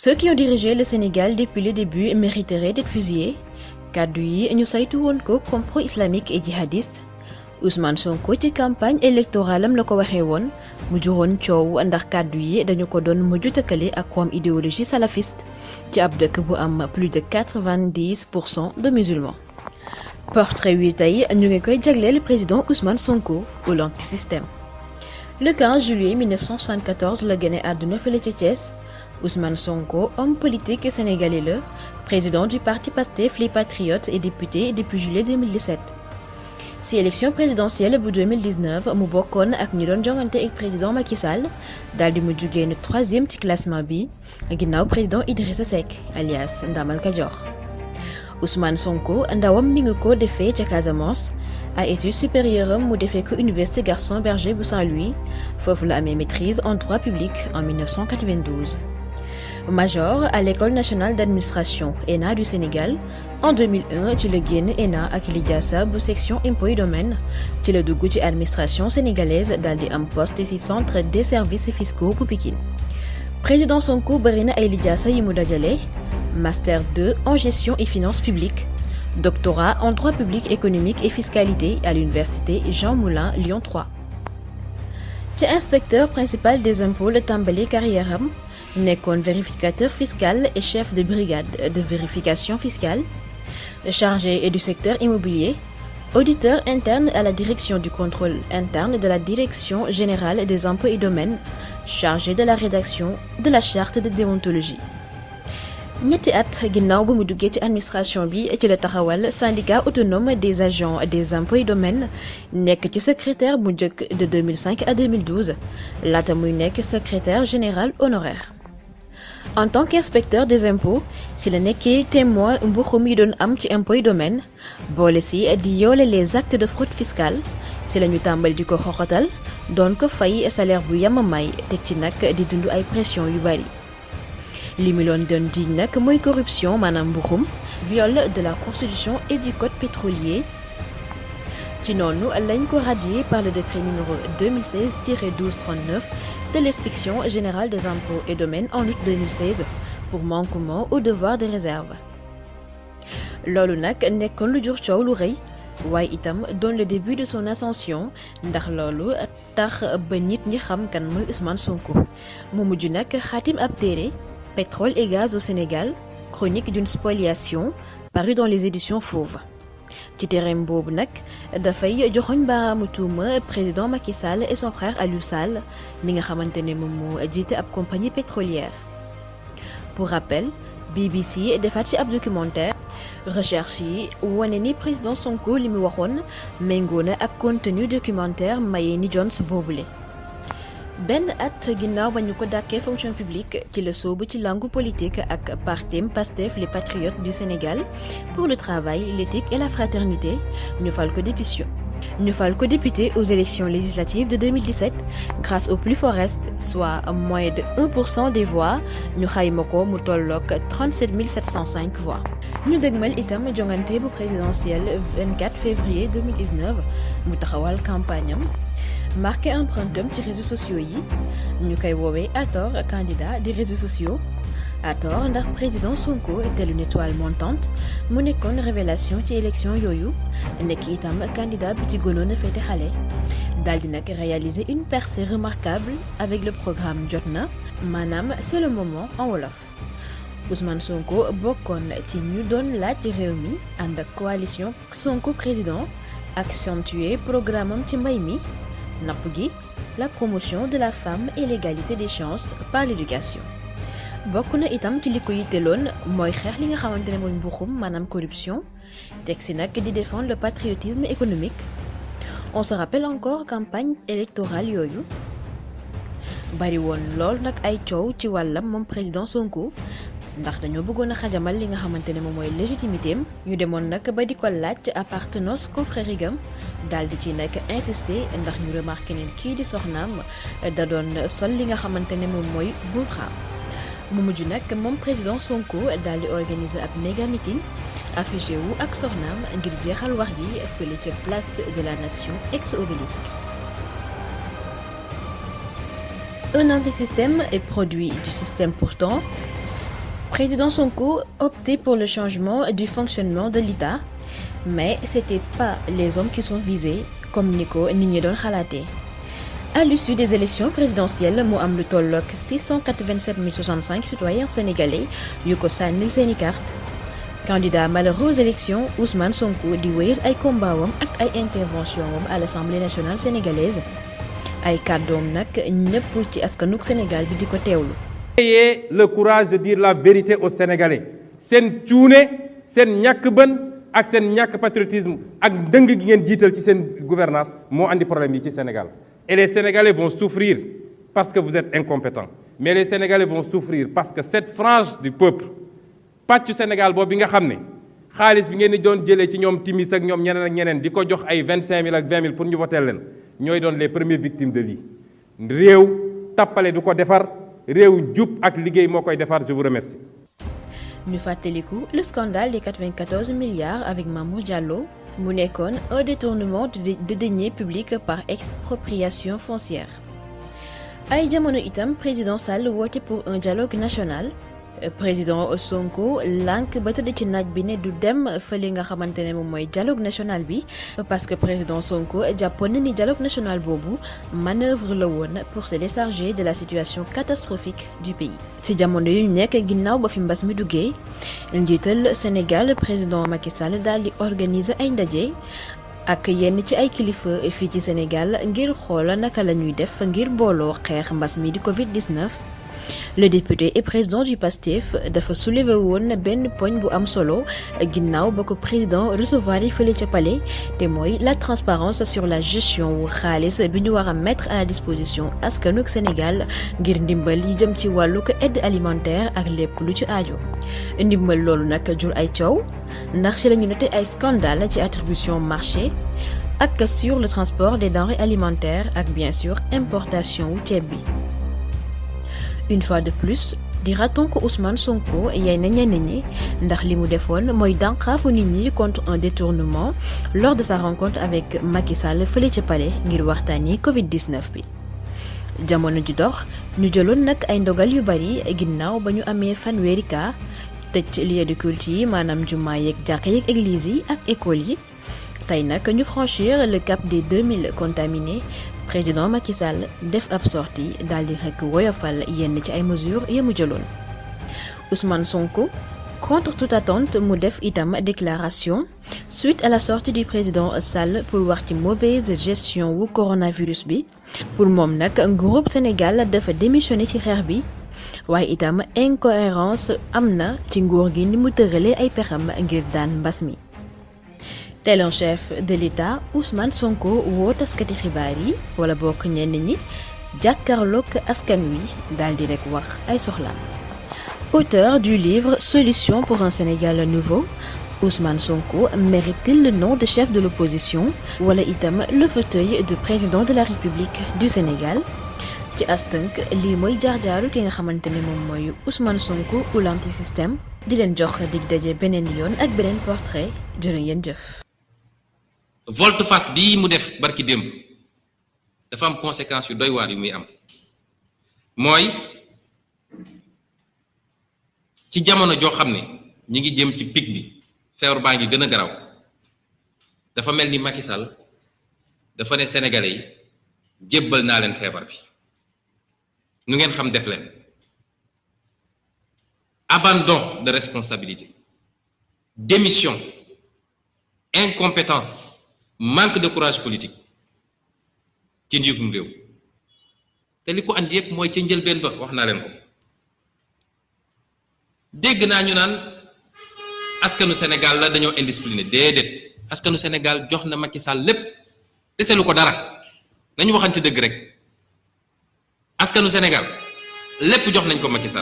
Ceux qui ont dirigé le Sénégal depuis le début mériteraient d'être fusillés. Kaddu yi ñu saytu woon ko comme pro-islamique et djihadiste. Ousmane Sonko ci campagne électorale am la ko waxee woon mu juróon coow ndax kàddu yi dañu ko doon mujj tëkkale ak koom idéologie salafiste ci ab dëkk bu am plus de 90% de musulmans. Portrait wi tey ñu ngi koy jagleel président Ousmane Sonko ou l'antisystème. Le 15 juillet 1974 la génne àdduna fële ca Thiès. Ousmane Sonko, homme politique sénégalais le président du parti Pastef les Patriotes et député depuis juillet 2017. Si élection présidentielle bu 2019 mu bokkoon ak ñi doon jongante ak président Macky Sall daal di mujj génn 3e ci classement bi ginnaaw président Idrissa Seck alias Ndamal Kajoor. Ousmane Sonko ndawam mi ngi ko defee ca Casamance ay études supérieures am mu defee ko université Gaston Berger bu Saint-Louis foofu la amee maîtrise en droit public en 1992. Major à l'école nationale d'administration ENA du Sénégal en 2001 ci la génn ENA ak lijaasa bu section impôts et domaines ci la dugg ci administration sénégalaise daal di am poste ci centre des services fiscaux bu Pikine. Président Sonko bëri na ay lijaasa yi mu dajale master 2 en gestion et finances publiques, doctorat en droit public économique et fiscalité à l'université Jean Moulin Lyon 3. ci inspecteur principal des impôts la tàmbali carrière am nekkoon vérificateur fiscal et chef de brigade de vérification fiscale, chargé du secteur immobilier, auditeur interne à la direction du contrôle interne de la direction générale des impôts et domaines, chargé de la rédaction de la charte de déontologie. ñetti at ginnaaw ba mu duggee ci administration bi ci la taxawal syndicat autonome des agents des impôts et domaines nekk ci secrétaire bu njëkk de 2005 à 2012 laata muy nekk secrétaire général honoraire. En tant qu'inspecteur des impôts si la nekkee témoin mbuxum yi doon am ci impôts et domaines boole si di yoole les actes de fraude fiscale si la ñu tàmbal di ko xoxatal doon ko fay salaire bu yamamay teg ci nag di dund ay pression yu bari. li mu doon jiiñ nag mooy corruption maanaam mbuxum viol de la constitution et du code pétrolier ci noonu lañ ko radié par le décret numéro 2016-1239 de l'inspection générale des impôts et domaines en août 2016 pour manquement au devoir de réserve. loolu nag nekkoon lu jur coow lu rëy waaye itam doon le début de son ascension ndax loolu tax ba nit ñi xam kan mooy Ousmane Sonko mu mujj nag xaatim ab téere Pétrole et gaz au Sénégal, chronique d'une spoliation, paru dans les éditions Fauve. ci terrain boobu nag dafay joxoñ baaraamu tuuma président Macky Sall et son frère Aliou Sall mi nga xamante ne moom moo jiite ab compagnie pétrolière. Pour rappel, BBC defaat ci ab documentaire recherche yi wane ni président Sonko li mu waxoon méngoo na ak contenu documentaire Mayeni Jones boobule. benn at ginnaaw ba ñu ko dàkkee fonction publique ci la soobu ci langue politique ak partim Pastef les Patriotes du Sénégal pour le travail, l'éthique et la fraternité ñu fal ko député aux élections législatives de 2017 grâce au plus fort reste soit moins de 1% des voix ñu xayma ko mu tolloog 37 705 voix. ñu dëgmal itam jongante bu présidentielle 24 février 2019 mu taxawal campagne am marqué empreinte am ci réseaux sociaux yi ñu koy woowee à tort candidat des réseaux sociaux à tort ndax président Sonko tel une étoile montante mu nekkoon révélation ci élection yooyu nekk itam candidat bi ci gënoon a féete xale daal di nag réaliser une percée remarquable avec le programme Jotna maanaam c'est le moment en wolof. Ousmane Sonko bokkoon ci ñu doon laaj réew mi ànd ak coalition Sonko président accentuer programme am ci mbay mi napp gi la promotion de la femme et l'égalité des chances par l'éducation. bokk na itam ci li ko yitteloon mooy xeex li nga xamante ne mooy mbuxum maanaam corruption teg si nag di défendre le patriotisme économique. On se rappelle encore campagne électorale yooyu bari woon lool nag ay coow ci wàllam moom président Sonko ndax dañoo bëggoon a xajamal li nga xamante ne moom mooy légitimité am ñu demoon nag ba di ko laaj appartenance confrérique am daal di ci nekk insister ndax ñu remarqué ne kii di soxnaam da doon sol li nga xamante ne moom mooy burqa mu mujj nag moom président Sonko daal di organiser ab méga meeting affiché wu ak soxnaam ngir jeexal wax ji fële ca place de la nation ex-obélisque. Un antisystème est produit du système pourtant. Président Sonko optait pour le changement du fonctionnement de l'État, mais c'était pas les hommes qui sont visés comme ni ko nit ñi doon xalaatee. À l'issue des élections présidentielles mu am lu tollook 687 065 citoyens sénégalais yu ko sànnil seeni carte. Candidat malheureux aux élections, Ousmane Sonko di wéyal ay combaawam ak ay intervention wam à l'Assemblée nationale sénégalaise ay kàddoom nag ñëpp ci askanuk Sénégal bi di ko teewlu. Ayez le courage de dire la vérité aux Sénégalais seen cuune seen ñàkk bën ak seen ñàkk patriotisme ak dëng gi ngeen jiital ci seen gouvernance moo andi problème yi ci Sénégal. Et les Sénégalais vont souffrir parce que vous êtes incompétents. Mais les Sénégalais vont souffrir parce que cette frange du peuple pàccu Sénégal boobu bi nga xam ne xaalis bi ngeen di doon jëlee ci ñoom timis ak ñoom ñeneen ak ñeneen di ko jox ay 25 000 ak 20 000 pour ñu voter leen ñooy doon les premières victimes de lii. réew tappale du ko defar réew jub ak liggéey moo koy defar. Je vous remercie. ñu fàttaliku le scandale des 94 milliards avec Mamour Diallo mu nekkoon un détournement de deniers publics par expropriation foncière. ay jamono itam président Sall woote pour un dialogue national. Président Sonko lànk ba tëdd ci naaj bi ne du dem fële nga xamante ne moom mooy dialogue national bi parce que président Sonko jàppoon na ni dialogue national boobu manœuvre la woon pour se décharger de la situation catastrophique du pays. ci jamono yu ñu nekk ginnaaw ba fi mbas mi duggee njiital Sénégal président Macky Sall daal di organiser ay ndaje ak yenn ci ay kilifa fii ci Sénégal ngir xool naka la ñuy def ngir booloo xeex mbas mi di Covid-19. Le député et président du PASTEF dafa soulever woon benn poñ bu am solo ginnaaw ba ko président recevoir yi fële ca palais te mooy la transparence sur la gestion wu xaalis bi ñu war a mettre à la disposition askanuk Sénégal ngir ndimbal yi jëm ci wàllug aide alimentaire ak lépp lu ci aajo. ndimbal loolu nag jur ay coow ndax ci la ñu noté ay scandale ci attribution marché ak sur le transport des denrées alimentaires ak bien sûr importation wu ceeb bi. Une fois de plus dira-t-on que Ousmane Sonko yay na ñenn ñi ndax li mu defoon mooy dànqaafu nit ñi contre un détournement lors de sa rencontre avec Macky Sall fële ca palais ngir waxtaani Covid-19 bi. jamono ji dox ñu jëloon nag ay ndogal yu bari ginnaaw ba ñu amee fanweeri cas tëj lieu de culte yi maanaam jumaa yeeg jàkka yeeg église yi ak école yi tey nag ñu franchir le cap des 2000 contaminés. Président Macky Sall def ab sortie daal di rekk woyofal yenn ci ay mesures ya mu jëloon. Ousmane Sonko contre toute attente mu def itam déclaration suite à la sortie du président Sall pour wax ci mauvaise gestion wu coronavirus bi. pour moom nag groupe Sénégal dafa démissionné ci xeex bi waaye itam incohérence am na ci nguur gi ni mu tëralee ay pexam ngir daan mbas mi. tel un chef de l'État Ousmane Sonko woo taskati xibaar yi wala bokk ñenn ñi jàkkaarloog askan wi daal di rek wax ay soxlaam. Auteur du livre Solution pour un Sénégal nouveau, Ousmane Sonko mérite-t-il le nom de chef de l'opposition wala itam le fauteuil de président de la République du Sénégal? ci astënk lii mooy jaar-jaaru ki nga xamante ne moom mooy Ousmane Sonko ou l'antisystème di leen jox dig daje beneen yoon ak beneen portrait jërë ngeen jëf. volte-face bii mu def barki démb dafa am conséquences yu doy waar yu muy am mooy ci jamono joo xam ne ñi ngi jëm ci pic bi feebar baa ngi gën a garaw dafa mel ni Macky Sall dafa ne Sénégalais yi jébbal naa leen feebar bi nu ngeen xam def leen abandon de responsabilité démission incompétence manque de courage politique ci njiitum réew te li ko andi yëpp mooy ca njëlbeen ba wax naa leen ko dégg naa ñu naan askanu Sénégal la dañoo indiscipliné déedéet askanu Sénégal jox na Macky Sall lépp deselu ko dara nañu waxante dëgg rek askanu Sénégal lépp jox nañ ko Macky Sall